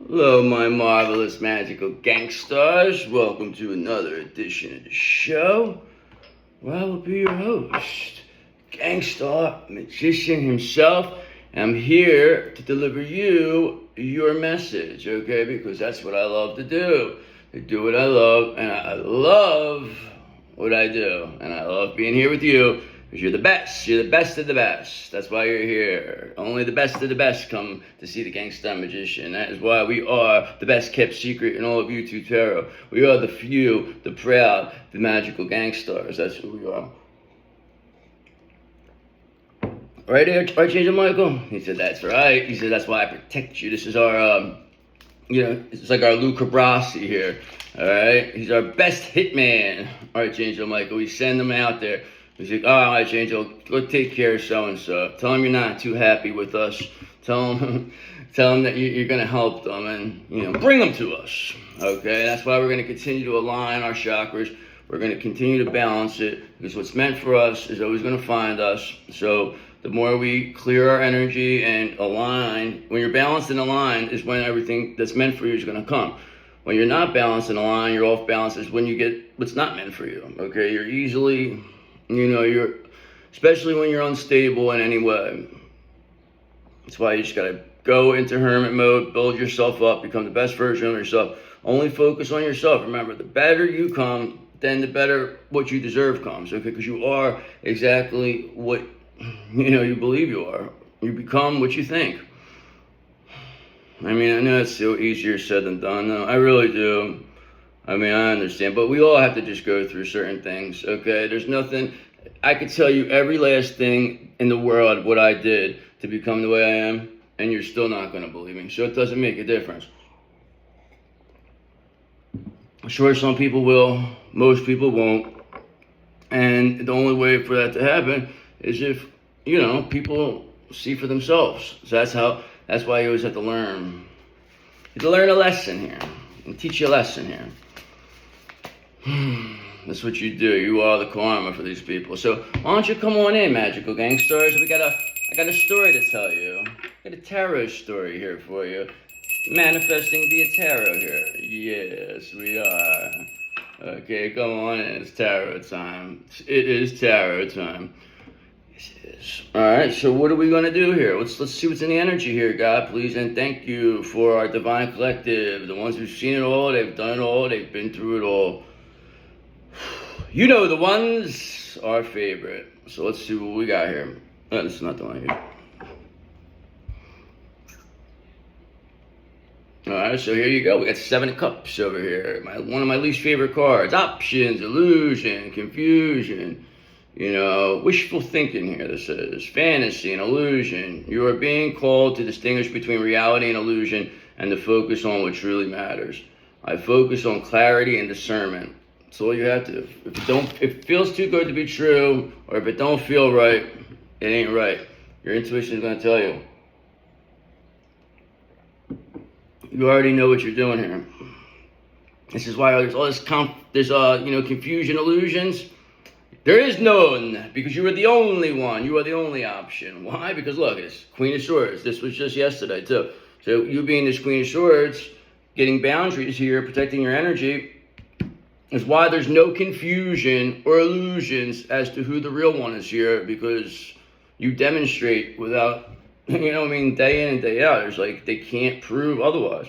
Hello, my marvelous magical gangsters. Welcome to another edition of the show, where I will be your host, Gangstar Magician himself. I'm here to deliver you your message, okay? Because that's what I love to do. I do what I love, and I love what I do. And I love being here with you, because you're the best. You're the best of the best. That's why you're here. Only the best of the best come to see the Gangstar Magician. That is why we are the best kept secret in all of YouTube Tarot. We are the few, the proud, the magical gangsters. That's who we are. Right there, Archangel Michael? He said, that's right. He said, that's why I protect you. This is our, it's like our Lou Cabrasi here. All right? He's our best hitman, Archangel Michael. We send him out there. He's like, oh, Archangel, go take care of so-and-so. Tell him you're not too happy with us. Tell him that you're going to help them and, bring them to us. Okay? That's why we're going to continue to align our chakras. We're going to continue to balance it, because what's meant for us is always going to find us. So the more we clear our energy and align, when you're balanced and aligned is when everything that's meant for you is going to come. When you're not balanced and aligned, you're off balance is when you get what's not meant for you. Okay? You're easily... you're, especially when you're unstable in any way. That's why you just gotta go into hermit mode, build yourself up, become the best version of yourself. Only focus on yourself. Remember, the better you come, then the better what you deserve comes, okay? Because you are exactly what, you believe you are. You become what you think. I know it's so easier said than done, though. I really do. I understand, but we all have to just go through certain things, okay? There's nothing, I could tell you every last thing in the world, what I did to become the way I am, and you're still not going to believe me, so it doesn't make a difference. Sure, some people will, most people won't, and the only way for that to happen is if, people see for themselves. So that's why you always have to learn. You have to learn a lesson here, and teach you a lesson here. That's what you do. You are the karma for these people. So why don't you come on in, magical gangsters? I got a story to tell you. I got a tarot story here for you. Manifesting via tarot here. Yes, we are. Okay, come on in. It's tarot time. It is tarot time. Yes, it is. All right. So what are we gonna do here? Let's see what's in the energy here, God, please, and thank you for our divine collective, the ones who've seen it all, they've done it all, they've been through it all. The ones, our favorite. So let's see what we got here. Oh, this is not the one here. Alright, so here you go. We got 7 of Cups over here. One of my least favorite cards. Options, illusion, confusion. Wishful thinking here, this is. Fantasy and illusion. You are being called to distinguish between reality and illusion and to focus on what truly matters. I focus on clarity and discernment. That's all you have to do. If it feels too good to be true, or if it don't feel right, it ain't right. Your intuition is going to tell you. You already know what you're doing here. This is why there's all this confusion, illusions. There is none, because you are the only one. You are the only option. Why? Because look at this, Queen of Swords. This was just yesterday too. So you being this Queen of Swords, getting boundaries here, protecting your energy, is why there's no confusion or illusions as to who the real one is here, because you demonstrate without, day in and day out. It's like they can't prove otherwise.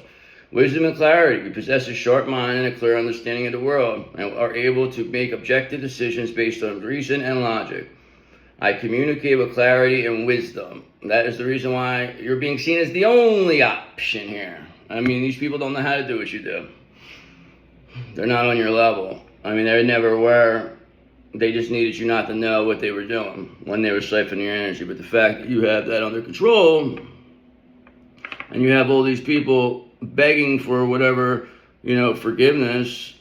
Wisdom and clarity. We possess a sharp mind and a clear understanding of the world and are able to make objective decisions based on reason and logic. I communicate with clarity and wisdom. That is the reason why you're being seen as the only option here. These people don't know how to do what you do. They're not on your level. They never were. They just needed you not to know what they were doing when they were siphoning your energy. But the fact that you have that under control, and you have all these people begging for whatever, forgiveness,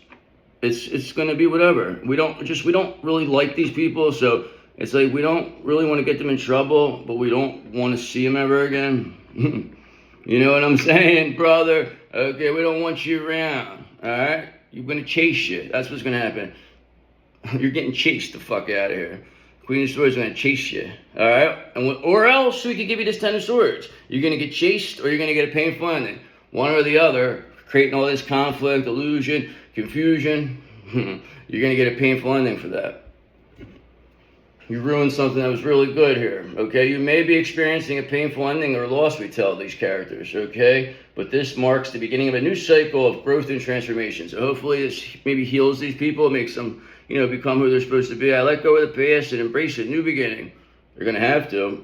it's going to be whatever. We don't really like these people, so it's like we don't really want to get them in trouble, but we don't want to see them ever again. You know what I'm saying, brother? Okay, we don't want you around, all right? You're going to chase you. That's what's going to happen. You're getting chased the fuck out of here. Queen of Swords is going to chase you, all right? Or else we could give you this 10 of Swords. You're going to get chased or you're going to get a painful ending. one or the other, creating all this conflict, illusion, confusion. You're going to get a painful ending for that. You ruined something that was really good here, okay? You may be experiencing a painful ending or loss, we tell these characters, okay? But this marks the beginning of a new cycle of growth and transformation. So hopefully this maybe heals these people, makes them, become who they're supposed to be. I let go of the past and embrace a new beginning. They're going to have to,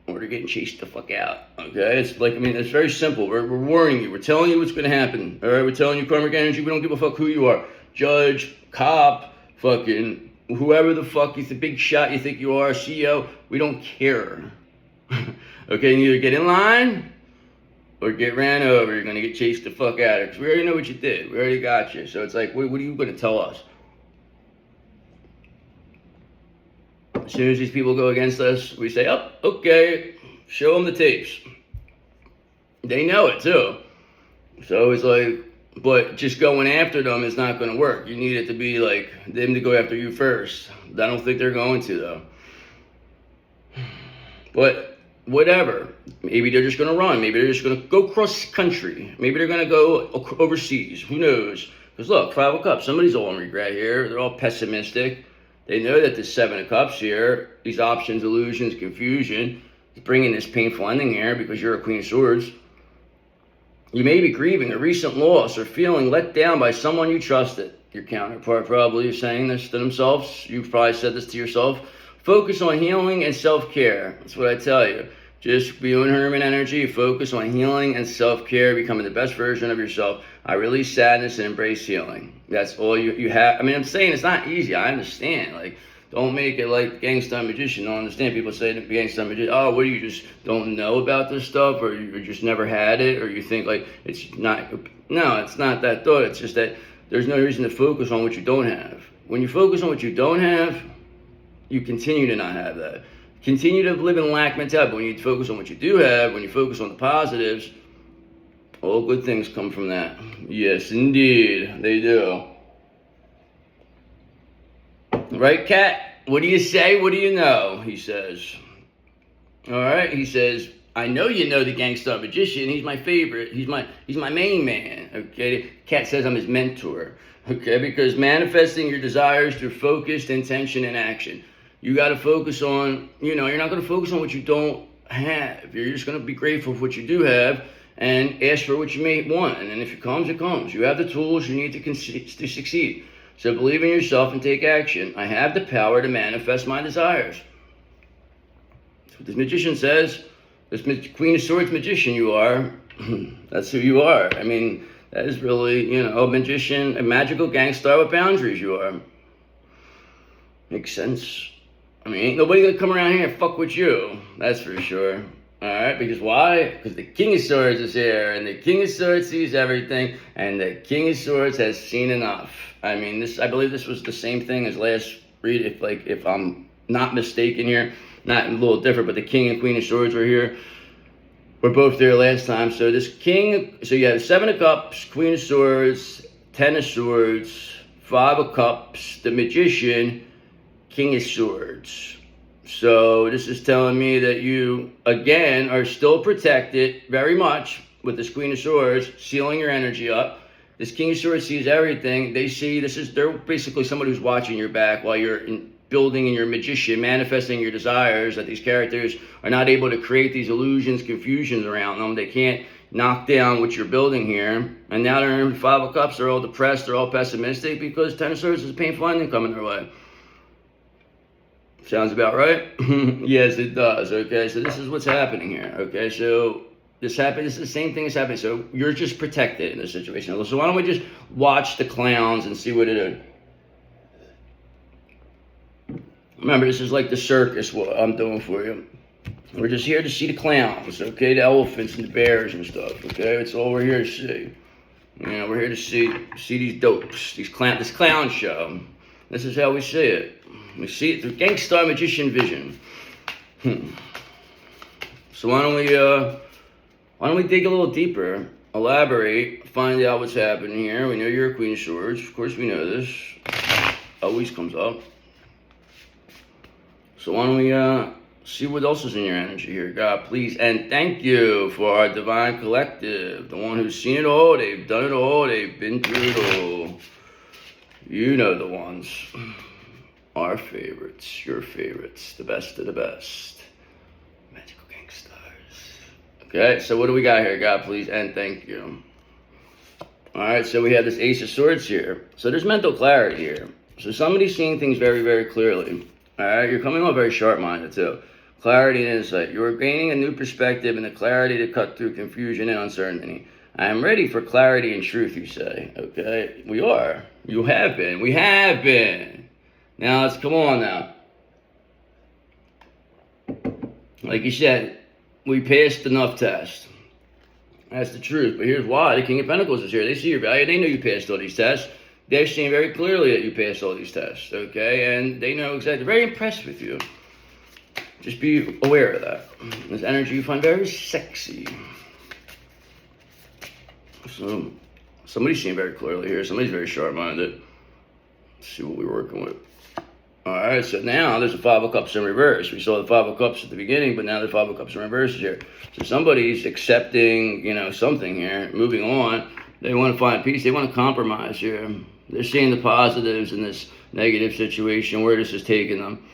or they're getting chased the fuck out, okay? It's like, it's very simple. We're warning you. We're telling you what's going to happen, all right? We're telling you karmic energy. We don't give a fuck who you are. Judge, cop, fucking whoever the fuck you, the big shot you think you are, CEO, we don't care. Okay, you either get in line or get ran over. You're going to get chased the fuck out of it. Because we already know what you did. We already got you. So it's like, what are you going to tell us? As soon as these people go against us, we say, oh, okay, show them the tapes. They know it too. So it's like, but just going after them is not going to work. You need it to be like them to go after you first. I don't think they're going to, though. But whatever. Maybe they're just going to run. Maybe they're just going to go cross country. Maybe they're going to go overseas. Who knows? Because look, 5 of Cups. Somebody's all in regret here. They're all pessimistic. They know that the 7 of Cups here, these options, illusions, confusion, is bringing this painful ending here because you're a Queen of Swords. You may be grieving a recent loss or feeling let down by someone you trusted. Your counterpart probably is saying this to themselves. You've probably said this to yourself. Focus on healing and self-care. That's what I tell you. Just be on Herman energy. Focus on healing and self-care, becoming the best version of yourself. I release sadness and embrace healing. That's all you have. I'm saying it's not easy. I understand. Like, don't make it like Gangsta Magician. Don't understand. People say to Gangsta Magician, oh, what do you just don't know about this stuff, or you just never had it, or you think like it's not. No, it's not that thought. It's just that there's no reason to focus on what you don't have. When you focus on what you don't have, you continue to not have that. Continue to live in lack mentality. But when you focus on what you do have, when you focus on the positives, all good things come from that. Yes, indeed, they do. Right, Cat? What do you say? What do you know? He says. All right, he says, I know you know the Gangsta Magician. He's my favorite. He's my main man. Okay, Cat says I'm his mentor. Okay, because manifesting your desires through focused intention and action. You got to focus on, you're not going to focus on what you don't have. You're just going to be grateful for what you do have and ask for what you may want. And then if it comes, it comes. You have the tools you need to succeed. So believe in yourself and take action. I have the power to manifest my desires. That's what this magician says. This Queen of Swords magician you are. That's who you are. That is really, a magician, a magical gangster with boundaries you are. Makes sense. Ain't nobody gonna come around here and fuck with you. That's for sure. Alright, because why? Because the King of Swords is here, and the King of Swords sees everything, and the King of Swords has seen enough. I believe this was the same thing as last read, if I'm not mistaken here. Not a little different, but the King and Queen of Swords were here. We're both there last time. So this King, so you have 7 of Cups, Queen of Swords, 10 of Swords, 5 of Cups, the Magician, King of Swords. So this is telling me that you, again, are still protected very much with this Queen of Swords, sealing your energy up. This King of Swords sees everything. They're basically somebody who's watching your back while you're building in your magician, manifesting your desires, that these characters are not able to create these illusions, confusions around them. They can't knock down what you're building here. And now they're in 5 of Cups. They're all depressed. They're all pessimistic because 10 of Swords is a painful ending coming their way. Sounds about right? Yes, it does. Okay, so this is what's happening here. Okay, so this is the same thing that's happening. So you're just protected in this situation. So why don't we just watch the clowns and see what it is. Remember, this is like the circus, what I'm doing for you. We're just here to see the clowns, okay? The elephants and the bears and stuff, okay? That's all we're here to see. We're here to see these dopes, this clown show. This is how we see it. We see it through Gangsta Magician vision. So why don't we dig a little deeper, elaborate, find out what's happening here. We know you're a Queen of Swords. Of course we know this. Always comes up. So why don't we See what else is in your energy here, God, please. And thank you for our divine collective, the one who's seen it all, they've done it all, they've been through it all. You know the ones. Our favorites, your favorites, the best of the best. Magical gangsters. Okay, so what do we got here, God, please, and thank you. Alright, so we have this Ace of Swords here. So there's mental clarity here. So somebody's seeing things very, very clearly. Alright, you're coming off very sharp-minded, too. Clarity and insight. You are gaining a new perspective and the clarity to cut through confusion and uncertainty. I am ready for clarity and truth, you say. Okay? We are. You have been. We have been. Now, let's come on now. Like you said, we passed enough tests. That's the truth. But here's why. The King of Pentacles is here. They see your value. They know you passed all these tests. They're seeing very clearly that you passed all these tests. Okay? And they know exactly. They're very impressed with you. Just be aware of that. This energy you find very sexy. So, somebody's seeing very clearly here. Somebody's very sharp-minded. Let's see what we're working with. Alright, so now there's a Five of Cups in reverse. We saw the Five of Cups at the beginning, but now the Five of Cups in reverse is here. So somebody's accepting, something here, moving on. They want to find peace. They want to compromise here. They're seeing the positives in this negative situation, where this is taking them.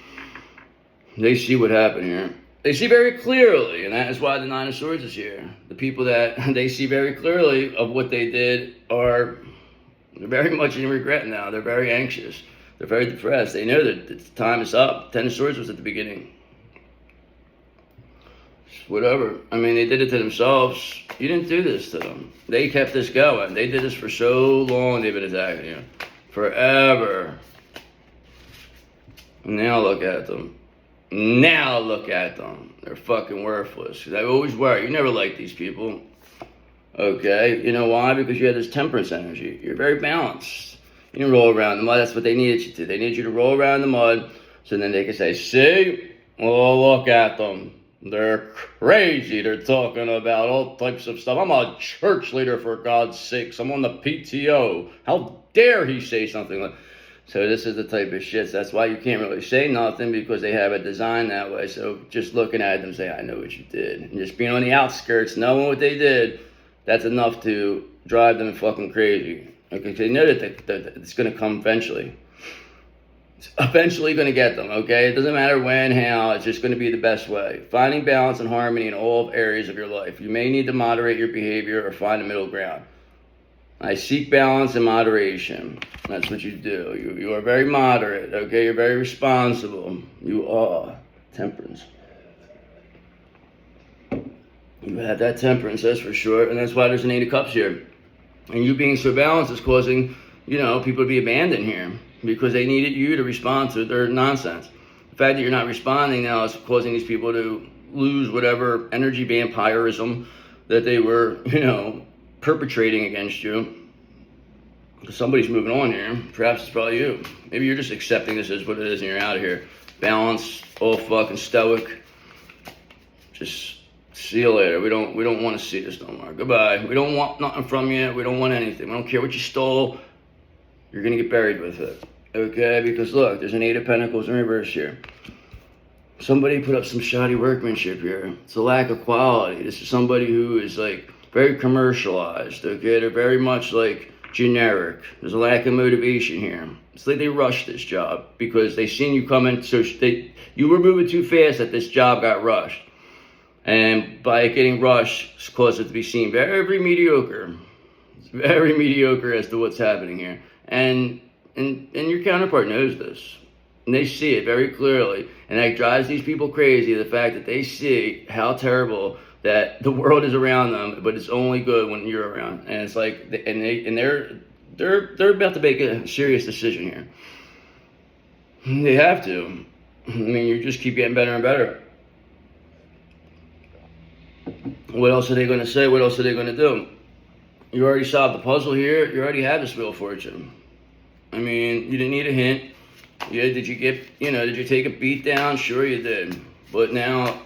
They see what happened here. They see very clearly, and that is why the Nine of Swords is here. The people that they see very clearly of what they did they're very much in regret now. They're very anxious. They're very depressed. They know that the time is up. Ten of Swords was at the beginning. Whatever. I mean, they did it to themselves. You didn't do this to them. They kept this going. They did this for so long. They've been attacking you. Forever. Now look at them. Now look at them. They're fucking worthless. They always were. You never liked these people. Okay? You know why? Because you had this temperance energy. You're very balanced. You didn't roll around in the mud. That's what they needed you to. They needed you to roll around in the mud so then they could say, see? Oh, look at them. They're crazy. They're talking about all types of stuff. I'm a church leader, for God's sakes. I'm on the PTO. How dare he say something like that? So this is the type of shit. So that's why you can't really say nothing, because they have it designed that way. So just looking at them, say, I know what you did. And just being on the outskirts, knowing what they did, that's enough to drive them fucking crazy. Okay, they know that it's going to come eventually. It's eventually going to get them, okay? It doesn't matter when, how, it's just going to be the best way. Finding balance and harmony in all areas of your life. You may need to moderate your behavior or find a middle ground. I seek balance and moderation. That's what you do. You are very moderate, okay? You're very responsible. You are temperance. You have that temperance, that's for sure. And that's why there's an Eight of Cups here. And you being so balanced is causing, people to be abandoned here, because they needed you to respond to their nonsense. The fact that you're not responding now is causing these people to lose whatever energy vampirism that they were, perpetrating against you. Because somebody's moving on here. Perhaps it's probably you. Maybe you're just accepting this as what it is and you're out of here. Balanced, all fucking stoic. Just see you later. We don't want to see this no more. Goodbye. We don't want nothing from you. We don't want anything. We don't care what you stole. You're going to get buried with it. Okay? Because look, there's an Eight of Pentacles in reverse here. Somebody put up some shoddy workmanship here. It's a lack of quality. This is somebody who is very commercialized. Okay? They're very much generic. There's a lack of motivation here. It's like they rushed this job because they seen you coming. So you were moving too fast that this job got rushed. And by getting rushed, it's caused it to be seen very mediocre. It's very mediocre as to what's happening here. And your counterpart knows this. And they see it very clearly. And that drives these people crazy, the fact that they see how terrible that the world is around them, but it's only good when you're around. And it's they're about to make a serious decision here. They have to. I mean, you just keep getting better and better. What else are they going to say? What else are they going to do? You already solved the puzzle here. You already have this Wheel of Fortune. I mean, you didn't need a hint. Yeah, did you take a beat down? Sure you did. But now,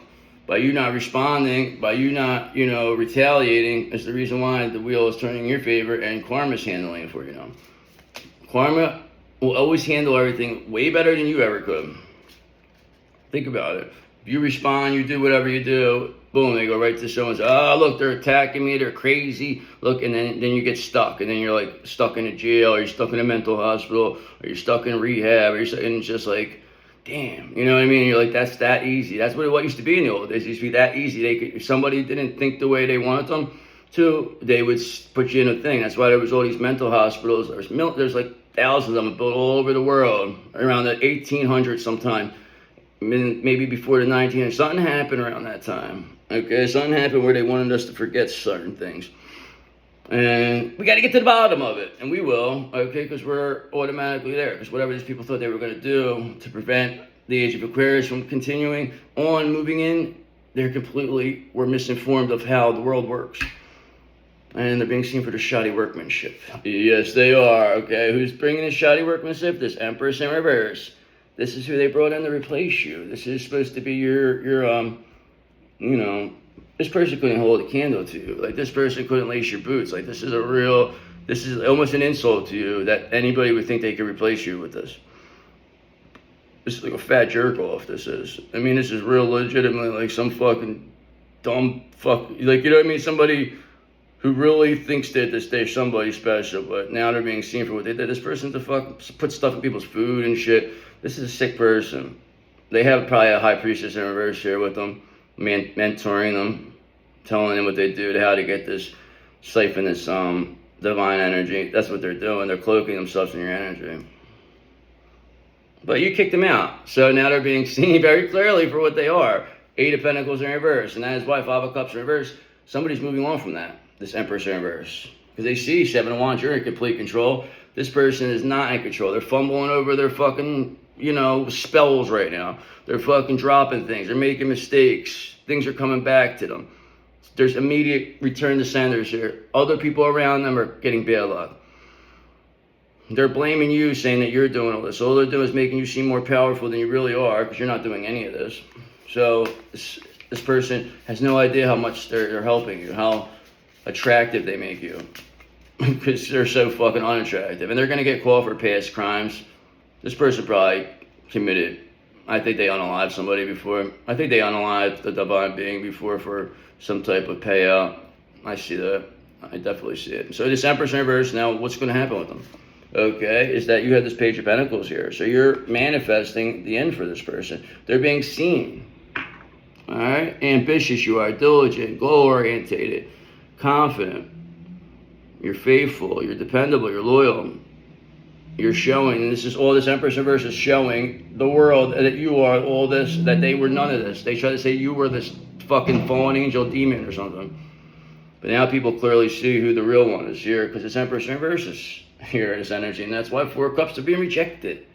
by you not responding, by you not, retaliating, is the reason why the wheel is turning in your favor and karma's handling it for you now. Karma will always handle everything way better than you ever could. Think about it. If You respond, you do whatever you do, boom, they go right to someone and say, oh, look, they're attacking me, they're crazy, look, and then you get stuck, and then you're like stuck in a jail, or you're stuck in a mental hospital, or you're stuck in rehab, and it's just like, damn, you know what I mean? You're like, that's that easy. That's what used to be in the old days. It used to be that easy. They could, if somebody didn't think the way they wanted them to, they would put you in a thing. That's why there was all these mental hospitals. There's like thousands of them built all over the world around the 1800s sometime. Maybe before the 1900s. Something happened around that time. Okay, something happened where they wanted us to forget certain things. And we got to get to the bottom of it. And we will, okay, because we're automatically there. Because whatever these people thought they were going to do to prevent the Age of Aquarius from continuing on, moving in, we're misinformed of how the world works. And they're being seen for the shoddy workmanship. Yes, they are, okay. Who's bringing the shoddy workmanship? This Empress in reverse. This is who they brought in to replace you. This is supposed to be your this person couldn't hold a candle to you. Like, this person couldn't lace your boots. Like, this is almost an insult to you that anybody would think they could replace you with this. This is like a fat jerk off, this is. I mean, this is real legitimately like some fucking dumb like, you know what I mean? Somebody who really thinks that they're somebody special, but now they're being seen for what they did. This person put stuff in people's food and shit. This is a sick person. They have probably a high priestess in reverse here with them, mentoring them, telling them what they do, how to get this, siphon this divine energy. That's what they're doing. They're cloaking themselves in your energy. But you kicked them out. So now they're being seen very clearly for what they are. 8 of Pentacles in reverse. And that is why 5 of Cups in reverse. Somebody's moving on from that. This Empress in reverse. Because they see 7 of Wands, you're in complete control. This person is not in control. They're fumbling over their fucking, spells right now. They're fucking dropping things. They're making mistakes. Things are coming back to them. There's immediate return to senders here. Other people around them are getting bad luck. They're blaming you, saying that you're doing all this. All they're doing is making you seem more powerful than you really are, because you're not doing any of this. So this person has no idea how much they're helping you, how attractive they make you, because they're so fucking unattractive. And they're going to get called for past crimes. This person probably committed, I think they unalived somebody before. I think they unalived the divine being before for some type of payout. I see that. I definitely see it. So this Empress in reverse, now what's going to happen with them? Okay, is that you have this Page of Pentacles here. So you're manifesting the end for this person. They're being seen. All right? Ambitious you are, diligent, goal-orientated, confident. You're faithful, you're dependable, you're loyal. You're showing, and this Empress in reverse is showing the world that you are all this, that they were none of this. They try to say you were this fucking fallen angel demon or something. But now people clearly see who the real one is here, because this Empress in reverse is here, this energy, and that's why 4 of Cups are being rejected.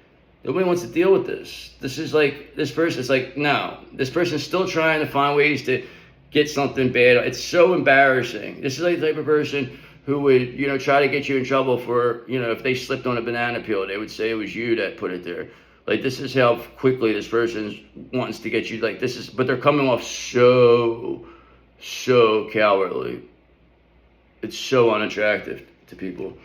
Nobody wants to deal with this. This is like, this person's like, no. This person's still trying to find ways to get something bad. It's so embarrassing. This is like the type of person who would, try to get you in trouble for, if they slipped on a banana peel, they would say it was you that put it there. Like, this is how quickly this person wants to get you, like, but they're coming off so cowardly. It's so unattractive to people.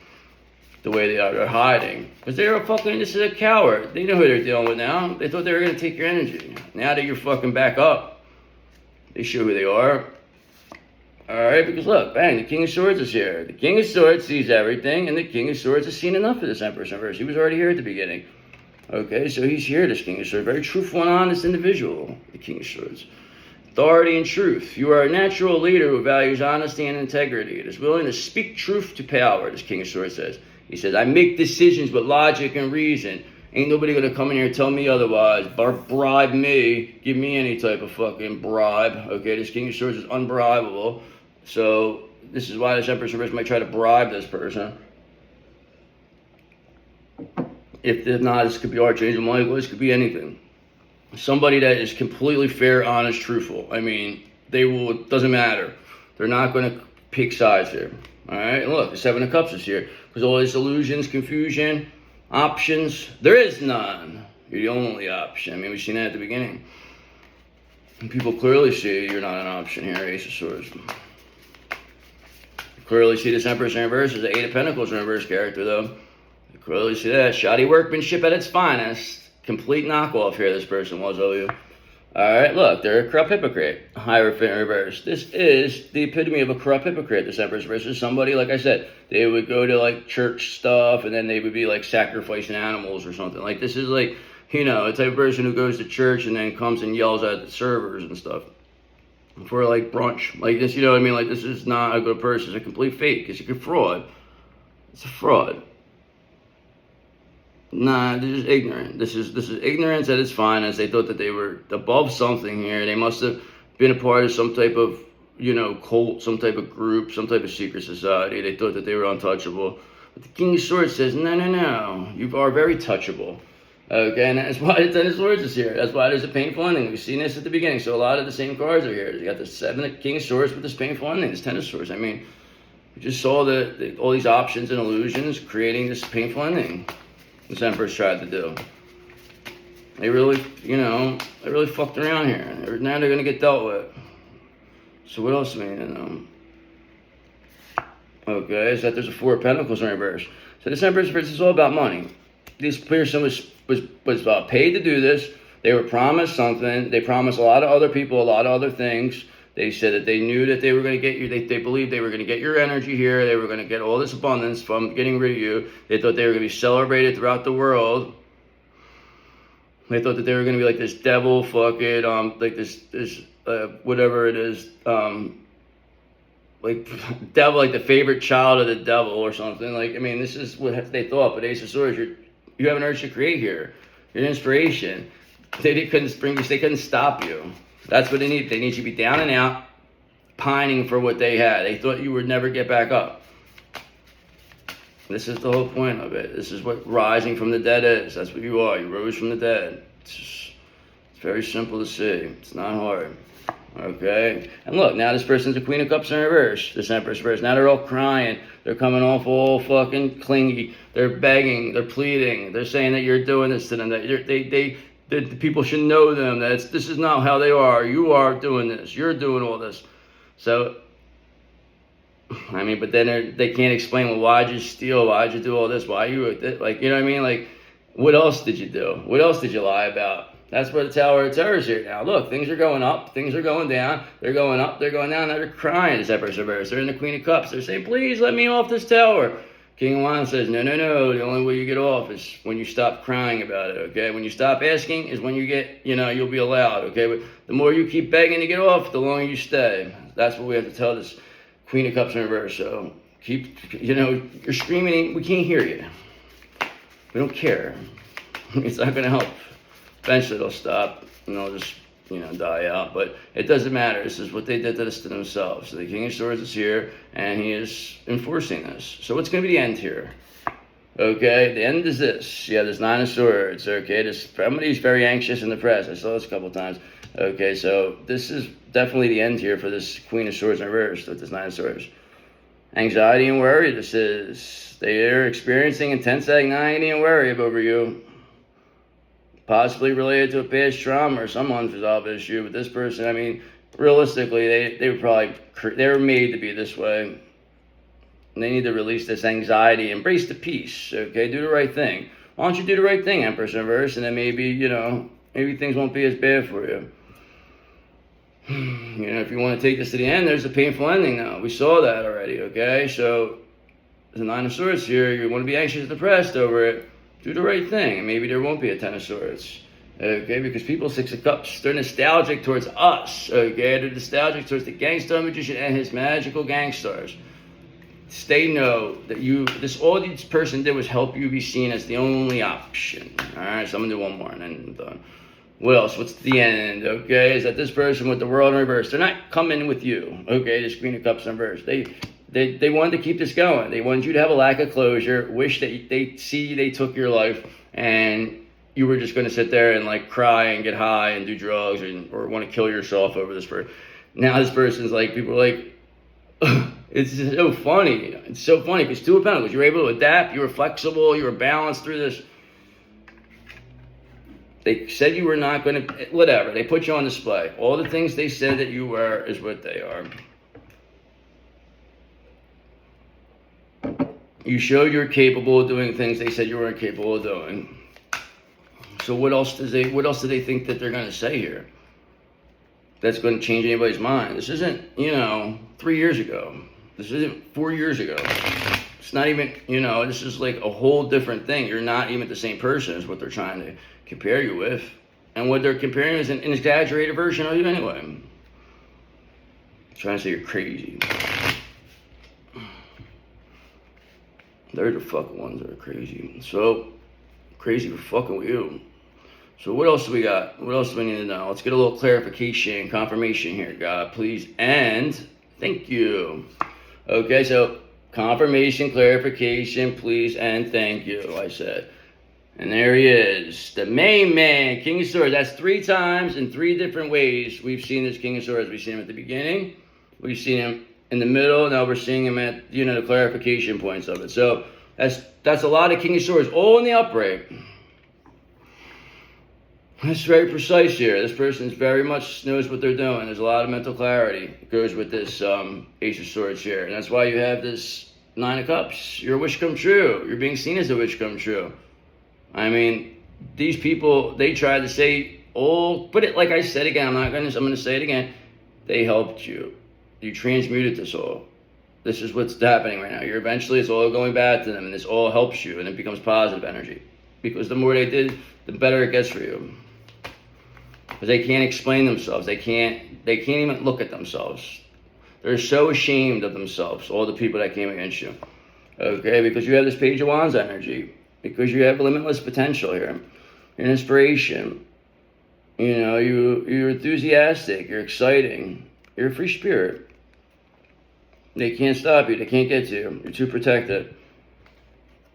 The way they are, they're hiding. Because this is a coward. They know who they're dealing with now. They thought they were going to take your energy. Now that you're fucking back up, they show who they are. Alright, because look, bang, the King of Swords is here. The King of Swords sees everything, and the King of Swords has seen enough of this Empress in reverse. He was already here at the beginning. Okay, so he's here, this King of Swords. Very truthful and honest individual, the King of Swords. Authority and truth. You are a natural leader who values honesty and integrity. It is willing to speak truth to power, this King of Swords says. He says, I make decisions with logic and reason. Ain't nobody going to come in here and tell me otherwise. Bribe me. Give me any type of fucking bribe. Okay, this King of Swords is unbribable. So this is why this Empress in reverse might try to bribe this person. If not, this could be Archangel Michael. This could be anything. Somebody that is completely fair, honest, truthful. I mean, it doesn't matter. They're not going to pick sides here. All right, and look, the 7 of Cups is here. Because all these illusions, confusion, options, there is none. You're the only option. I mean, we've seen that at the beginning. And people clearly see you're not an option here, Ace of Swords. You clearly see this Empress in reverse is the 8 of Pentacles in reverse character, though. You clearly see that. Shoddy workmanship at its finest. Complete knockoff here, this person was of you. All right, look, they're a corrupt hypocrite. Hierophant reverse. This is the epitome of a corrupt hypocrite. This Empress versus somebody, like I said, they would go to like church stuff and then they would be like sacrificing animals or something. Like this is like, you know, a type of person who goes to church and then comes and yells at the servers and stuff for like brunch. Like this, you know what I mean? Like this is not a good person. It's a complete fake. It's a fraud. It's a fraud. Nah, they're just ignorant. This is ignorance at its finest. They thought that they were above something here. They must have been a part of some type of, you know, cult, some type of group, some type of secret society. They thought that they were untouchable. But the King of Swords says, no, no, no. You are very touchable. Okay, and that's why the Ten of Swords is here. That's why there's a painful ending. We've seen this at the beginning. So a lot of the same cards are here. You got the King of Swords with this painful ending, this Ten of Swords. I mean, we just saw all these options and illusions creating this painful ending. This Empress tried to do. They really, you know, they really fucked around here. Now they're going to get dealt with. So what else do we need to know? Okay, is that there's a Four of Pentacles in reverse. So this Empress is all about money. This person was paid to do this. They were promised something. They promised a lot of other people a lot of other things. They said that they knew that they were going to get you. They believed they were going to get your energy here. They were going to get all this abundance from getting rid of you. They thought they were going to be celebrated throughout the world. They thought that they were going to be like this devil, like this whatever it is, like devil, like the favorite child of the devil or something. Like, I mean, this is what they thought. But Ace of Swords, you have an urge to create here. You're an inspiration. They couldn't stop you. That's what they need. They need you to be down and out, pining for what they had. They thought you would never get back up. This is the whole point of it. This is what rising from the dead is. That's what you are. You rose from the dead. It's very simple to see. It's not hard. Okay? And look, now this person's a Queen of Cups in reverse. This Empress reverse. Now they're all crying. They're coming off all fucking clingy. They're begging. They're pleading. They're saying that you're doing this to them. That the people should know them. That this is not how they are. You are doing this. You're doing all this. So, I mean, but then they can't explain, well, why'd you steal? Why'd you do all this? Why you, like, you know what I mean? Like, what else did you do? What else did you lie about? That's where the Tower of Terror is here now. Look, things are going up. Things are going down. They're going up. They're going down. Now they're crying. This Empress reverse. They're in the Queen of Cups. They're saying, please let me off this tower. King of Wands says, no, no, no. The only way you get off is when you stop crying about it, okay? When you stop asking is when you get, you know, you'll be allowed, okay? But the more you keep begging to get off, the longer you stay. That's what we have to tell this Queen of Cups in reverse. So keep, you know, you're screaming. We can't hear you. We don't care. It's not going to help. Eventually they'll stop and they'll just, you know, die out. But it doesn't matter. This is what they did to this to themselves. So the King of Swords is here and he is enforcing this. So what's going to be the end here? Okay, the end is this. Yeah, there's Nine of Swords. Okay, somebody's very anxious and depressed. I saw this a couple of times. Okay, so this is definitely the end here for this Queen of Swords in reverse with this Nine of Swords. Anxiety and worry. This is, they are experiencing intense anxiety and worry over you. Possibly related to a past trauma or some unresolved issue. But this person, I mean, realistically, they were made to be this way. And they need to release this anxiety, embrace the peace, okay? Do the right thing. Why don't you do the right thing, Empress in reverse, and then maybe, you know, maybe things won't be as bad for you. You know, if you want to take this to the end, there's a painful ending now. We saw that already, okay? So, there's a Nine of Swords here. You want to be anxious and depressed over it. Do the right thing, and maybe there won't be a Ten of Swords. Okay, because people, Six of Cups, they're nostalgic towards us. Okay, they're nostalgic towards the gangster magician and his magical gangsters. They know that all this person did was help you be seen as the only option. All right, so I'm gonna do one more and then I'm done. What else? What's the end? Okay, is that this person with the world in reverse? They're not coming with you. Okay, this Queen of Cups in reverse. They wanted to keep this going. They wanted you to have a lack of closure. Wish that they took your life and you were just going to sit there and like cry and get high and do drugs or want to kill yourself over this person. Now this person's like, people are like, it's so funny. It's so funny because Two of Pentacles, you were able to adapt. You were flexible. You were balanced through this. They said you were not going to, whatever. They put you on display. All the things they said that you were is what they are. You showed you're capable of doing things they said you weren't capable of doing. So what else do they think that they're going to say here? that's going to change anybody's mind. This isn't, 3 years ago. This isn't 4 years ago. It's not even, this is like a whole different thing. You're not even the same person as what they're trying to compare you with. And what they're comparing is an exaggerated version of you anyway. I'm trying to say you're crazy. They're the fucking ones that are crazy. So, crazy for fucking with you. So what else do we got? What else do we need to know? Let's get a little clarification, confirmation here, God, please. And thank you. Okay, so confirmation, clarification, please, and thank you, I said. And there he is, the main man, King of Swords. That's 3 times in 3 different ways we've seen this King of Swords. We've seen him at the beginning. We've seen him in the middle. Now we're seeing him at, the clarification points of it. So that's a lot of King of Swords, all in the upright. That's very precise here. This person very much knows what they're doing. There's a lot of mental clarity that goes with this Ace of Swords here. And that's why you have this 9 of Cups. Your wish come true. You're being seen as a wish come true. I mean, these people, they tried to say, put it like I said again. I'm going to say it again. They helped you. You transmuted this all. This is what's happening right now. It's all going back to them, and this all helps you, and it becomes positive energy. Because the more they did, the better it gets for you. Because they can't explain themselves. They can't even look at themselves. They're so ashamed of themselves, all the people that came against you. Okay, because you have this Page of Wands energy. Because you have limitless potential here. You're an inspiration. You're enthusiastic. You're exciting. You're a free spirit. They can't stop you. They can't get to you. You're too protected.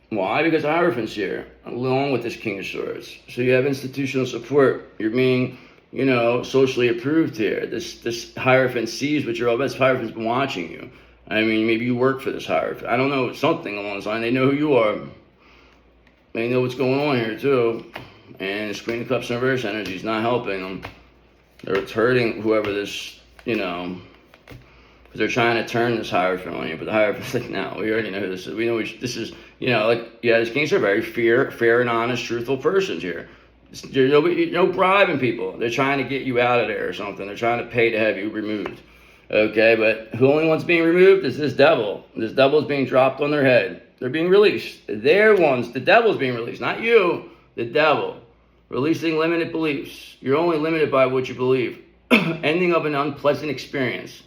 Why? Because the Hierophant's here, along with this King of Swords. So you have institutional support. You're being, socially approved here. This Hierophant sees what you're all about. This Hierophant's been watching you. I mean, maybe you work for this Hierophant. I don't know, something along those lines. They know who you are. They know what's going on here, too. And this Queen of Cups in reverse energy is not helping them. It's hurting whoever this, because they're trying to turn this Hierophant on you. But the Hierophant's like, no, we already know who this is. We know this is, these kings are very fair and honest, truthful persons here. There's no bribing people. They're trying to get you out of there or something. They're trying to pay to have you removed. Okay, but who only one's being removed is this devil. This devil's being dropped on their head. They're being released. They're ones. The devil's being released, not you. The devil. Releasing limited beliefs. You're only limited by what you believe. Ending of an unpleasant experience.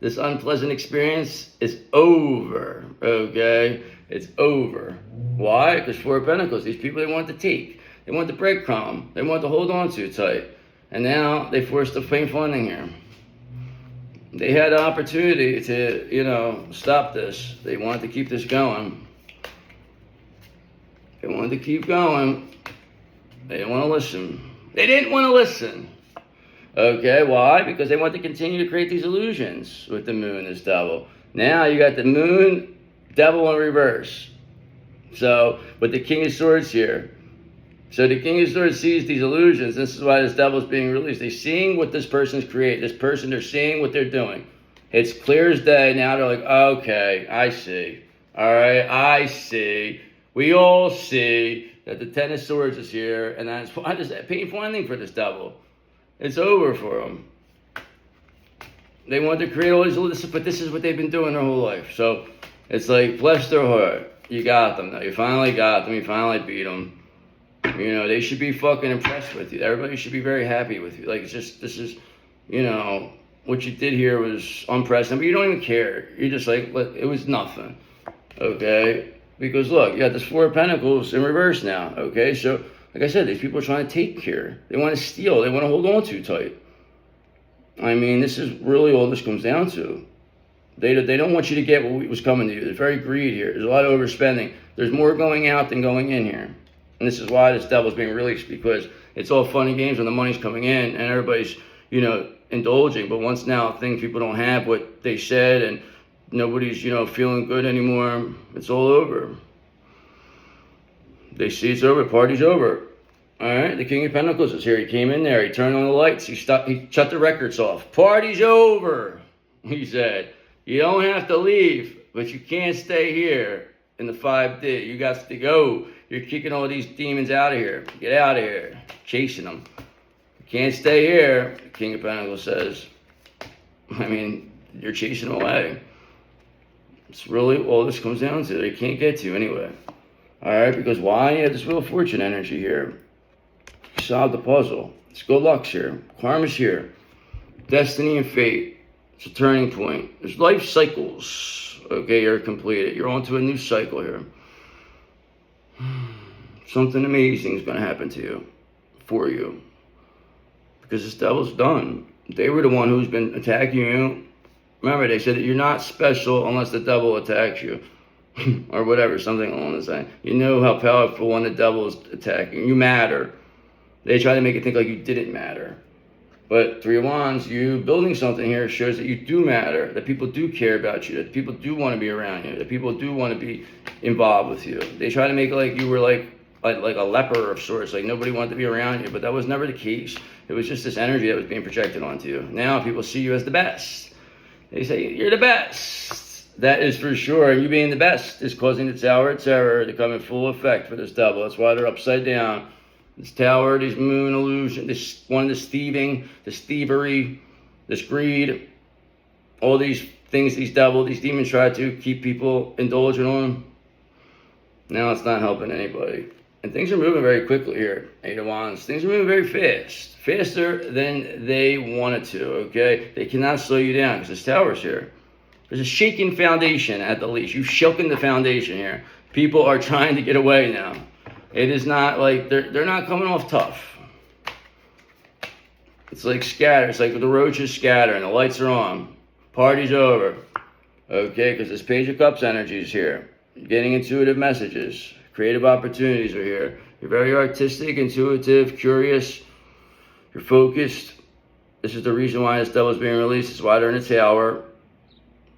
This unpleasant experience is over. Okay? It's over. Why? Because 4 of Pentacles. These people, they want to take. They want the breadcrumb. They want to hold on to tight. And now they forced the painful ending here. They had an opportunity to, stop this. They wanted to keep this going. They wanted to keep going. They didn't want to listen. They didn't want to listen. Okay, why? Because they want to continue to create these illusions with the moon, this devil. Now you got the moon, devil in reverse. So, with the King of Swords here. So the King of Swords sees these illusions. This is why this devil's being released. They're seeing what this person's created. This person, they're seeing what they're doing. It's clear as day. Now they're like, okay, I see. All right, I see. We all see that the Ten of Swords is here. And that's why there's a painful ending for this devil. It's over for them. They want to create all these, but this is what they've been doing their whole life. So it's like, bless their heart. You got them now. You finally got them. You finally beat them. They should be fucking impressed with you. Everybody should be very happy with you. Like, it's just, this is, what you did here was unprecedented, but you don't even care. You're just like, look, it was nothing. Okay? Because look, you got this 4 of Pentacles in reverse now. Okay? So, like I said, these people are trying to take here. They want to steal. They want to hold on too tight. I mean, this is really all this comes down to. They don't want you to get what was coming to you. There's very greed here. There's a lot of overspending. There's more going out than going in here. And this is why this devil's being released, because it's all fun and games when the money's coming in and everybody's, indulging. But once now people don't have what they said and nobody's, feeling good anymore, it's all over. They see it's over, party's over. All right, the King of Pentacles is here. He came in there. He turned on the lights. He shut the records off. Party's over, he said. You don't have to leave, but you can't stay here in the 5D. You got to go. You're kicking all these demons out of here. Get out of here. Chasing them. Can't stay here, the King of Pentacles says. I mean, you're chasing away. It's really all this comes down to. They can't get to you anyway. Alright, because why? You have this Wheel of Fortune energy here. You solved the puzzle. It's good luck's here. Karma's here. Destiny and fate. It's a turning point. There's life cycles. Okay, you're completed. You're onto a new cycle here. Something amazing is going to happen to you. For you. Because this devil's done. They were the one who's been attacking you. Remember, they said that you're not special unless the devil attacks you. Or whatever, something along those lines. You know how powerful when the devil is attacking. You matter. They try to make it think like you didn't matter. But Three of Wands, you building something here shows that you do matter. That people do care about you. That people do want to be around you. That people do want to be involved with you. They try to make it like you were like a leper of sorts. Like nobody wanted to be around you. But that was never the case. It was just this energy that was being projected onto you. Now people see you as the best. They say, you're the best. That is for sure. You being the best is causing the Tower of Terror to come in full effect for this devil. That's why they're upside down. This tower, this moon illusion, this thieving, this thievery, this greed, all these things these demons try to keep people indulging on. Now it's not helping anybody. And things are moving very quickly here, Eight of Wands. Things are moving very fast. Faster than they wanted to, okay? They cannot slow you down because this tower's here. There's a shaking foundation at the least. You've shaken the foundation here. People are trying to get away now. It is not like, they're not coming off tough. It's like scatter. It's like the roaches scatter and the lights are on. Party's over. Okay, because this Page of Cups energy is here. You're getting intuitive messages. Creative opportunities are here. You're very artistic, intuitive, curious. You're focused. This is the reason why this devil's being released. It's why they're in the tower.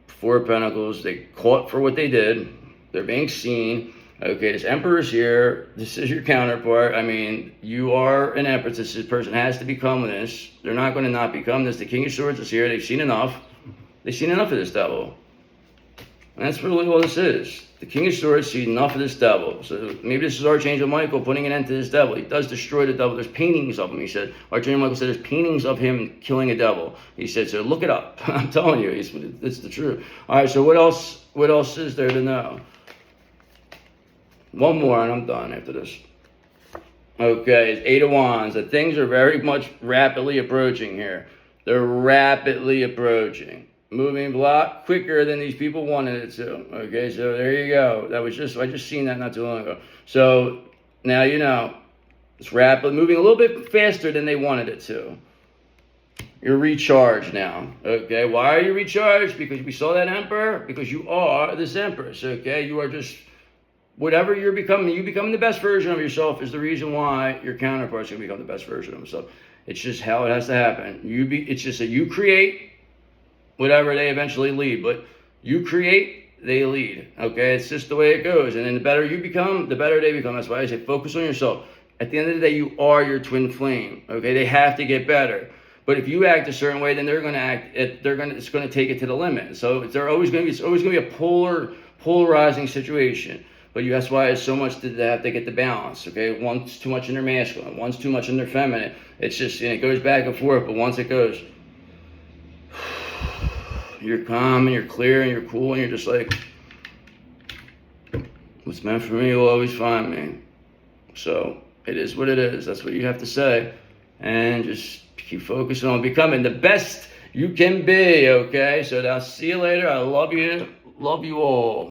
Four of Pentacles. They caught for what they did. They're being seen. Okay, this Emperor's here. This is your counterpart. I mean, you are an Empress. This person has to become this. They're not going to not become this. The King of Swords is here. They've seen enough. They've seen enough of this devil. And that's really all this is. The King of Swords sees enough of this devil. So maybe this is Archangel Michael putting an end to this devil. He does destroy the devil. There's paintings of him, he said. Archangel Michael said there's paintings of him killing a devil. He said, so look it up. I'm telling you, it's the truth. All right, so what else is there to know? One more and I'm done after this. Okay, it's Eight of Wands. The things are very much rapidly approaching here. They're rapidly approaching. Moving a lot quicker than these people wanted it to. Okay, so there you go. I just seen that not too long ago. So now you know. It's rapidly moving a little bit faster than they wanted it to. You're recharged now. Okay, why are you recharged? Because we saw that Emperor? Because you are this Empress. Okay, you are just whatever you're becoming. You becoming the best version of yourself is the reason why your counterpart's gonna become the best version of themselves. It's just how it has to happen. It's just that you create whatever they eventually lead, but you create, they lead. Okay, it's just the way it goes. And then the better you become, the better they become. That's why I say focus on yourself. At the end of the day, you are your twin flame. Okay, they have to get better. But if you act a certain way, then they're going to act. It's going to take it to the limit. So it's always going to be a polarizing situation. But that's why it's so much that they have to get the balance. Okay, one's too much in their masculine, one's too much in their feminine. It's just it goes back and forth. But once it goes, you're calm and you're clear and you're cool and you're just like, what's meant for me will always find me. So it is what it is. That's what you have to say. And just keep focusing on becoming the best you can be, okay? So I'll see you later. I love you. Love you all.